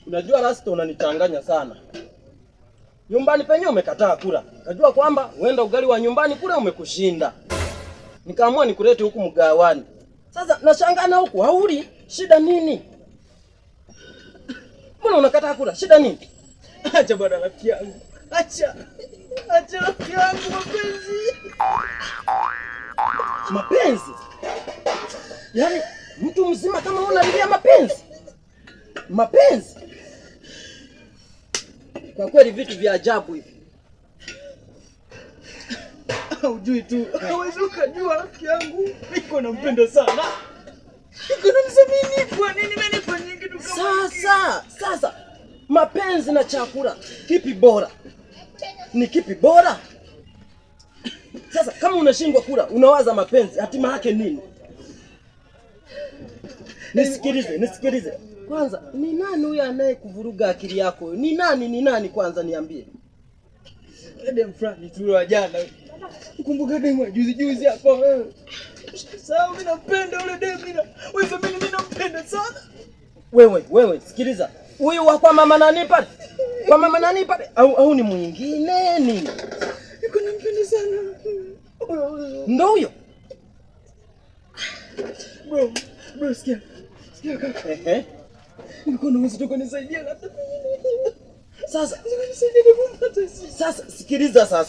Unajua Rasta unanichanganya sana. Nyumbani penyewe umekataa kula. Najua kwamba uenda ugali wa nyumbani kule umekushinda. Nikaamua nikulete huku mgawani. Sasa nashangana huku hauli. Shida nini? Mbona unakataa kula? Shida nini? Acha bwana rafiki yangu. Acha rafiki yangu mapenzi. Mapenzi? Yaani mtu mzima kama unalilia mapenzi? Mapenzi? Kwa kweli vitu vya ajabu hivi. Hujui tu. Hawezi ukajua rafiki yangu. Niko nampenda sana. Niko namsamini kwa nini menipa nyingi tu kama Sasa mapenzi na chakula kipi bora? Ni kipi bora? Sasa kama unashindwa kula, unawaza mapenzi, hatima yake nini? Nisikilize. Kwanza, ni nani huyu anayekuvuruga akili yako? Ni nani kwanza niambie? Dem fulani tu jana. Kumbuka dem juzi hapa. Sasa mimi nampenda yule dem bila. Wewe mimi nampenda sana. Wewe sikiliza. Huyu wa kwa mama nani pale? Kwa mama nani pale? Au ni mwingine nini? Niko nampenda sana. Ndio huyo. Bro, sikia kaka. Niko na mwisho kunisaidia na Sasa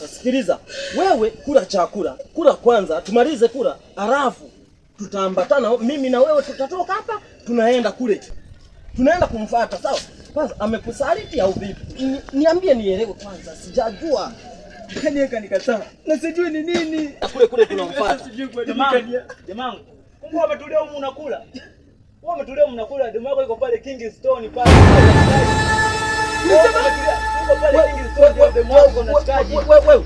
sikiliza. Wewe kula chakula. Kula kwanza, tumalize kula. Alafu tutaambatana mimi na wewe tutatoka hapa, tunaenda kule. Tunaenda kumfuata, sawa? Kwanza amekusaliti au vipi? Niambie nielewe kwanza, sijajua. Kanieka nikataa. Na sijui ni nini. Kule tunamfuata. Jamaa. Mungu ametulia humu unakula. Wewe umetulia mnakula, demu yako iko pale Kingston pale. Nisema uko pale Kingston, demu yako unachikaje? Wewe.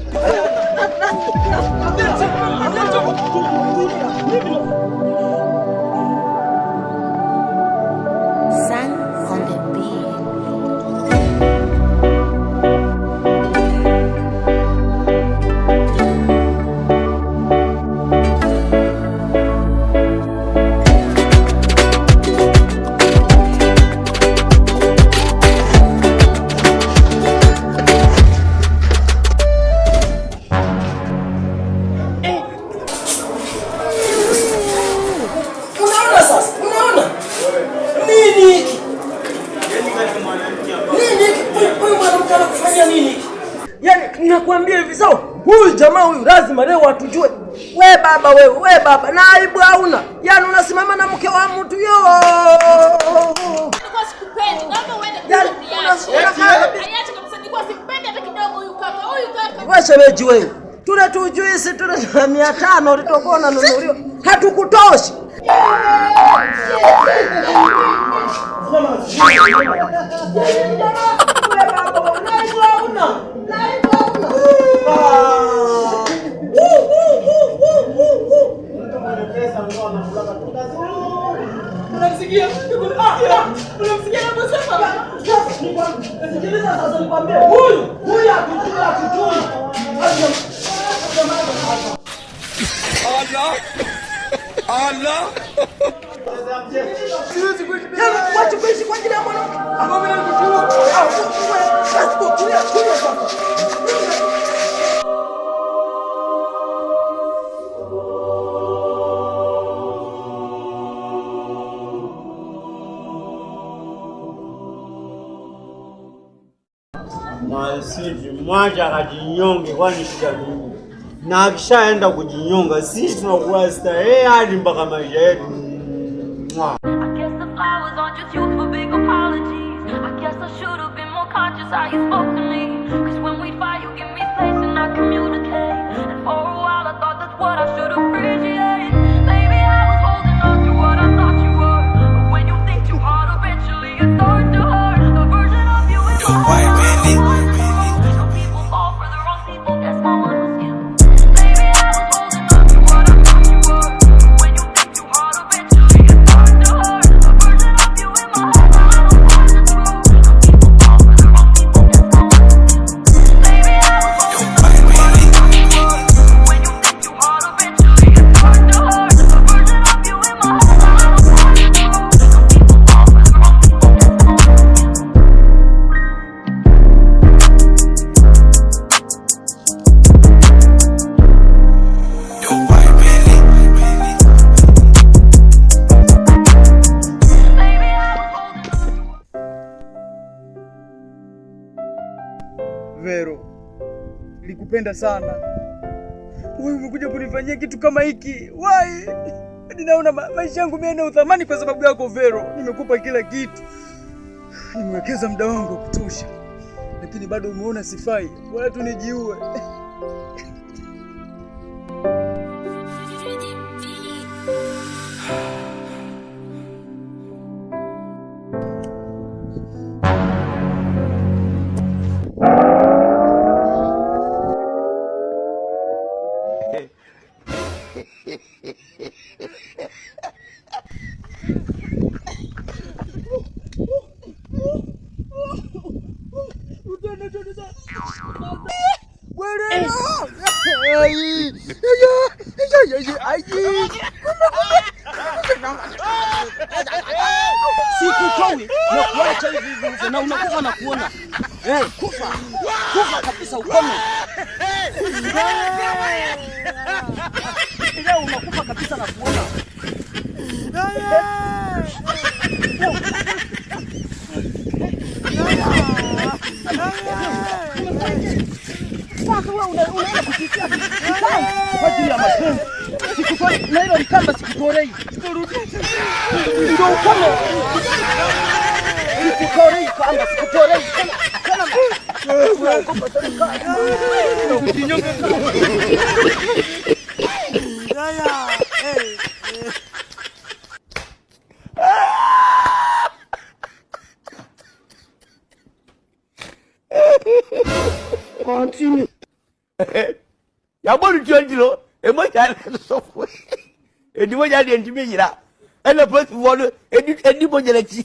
Nakwambia hivi sawa, huyu jamaa huyu lazima leo atujue. We baba, na aibu hauna. Yaani unasimama na mke wa mtu yo. Nilikuwa sikupendi, naomba uende kuniacha. Niache kabisa, nilikuwa sipendi hata kidogo huyu kaka. Wewe shemeji wewe. Tujuisi 500 ulitokuwa unanunuliwa. Hatukutoshi. Unamsikia anasema? Sikiliza sasa nikwambie, huyu akutui. Allah. Siwezi kuishi kwa ajili ya mwanamke. Mimi nakujua. Sisi mmoja akajinyonge kwani shida nini? Na akishaenda kujinyonga sisi tunakuwa starehe hadi mpaka maisha yetu. Baby, I was holding on to what I thought you were. nakupenda sana. Wewe umekuja kunifanyia kitu kama hiki. Why? Ninaona maisha yangu mimi yana uthamani kwa sababu yako Vero. Nimekupa kila kitu. Nimewekeza muda wangu wa kutosha. Lakini bado umeona sifai. Bora tu nijiue. Sikutoi na kuacha hivi na unakufa na kuona. Kufa kabisa ukome. Leo unakufa kabisa na kuona. Sasa wewe unaenda kusikia kwa ajili ya mapenzi. Sikutoi na hilo mkamba sikutorei. Ndio ukome. Sikutorei kamba sikutorei. Continue. Yabonu tuandilo, emoja sofu. Edimoja ndi ndimira. Ele post vono, edi moja la chi.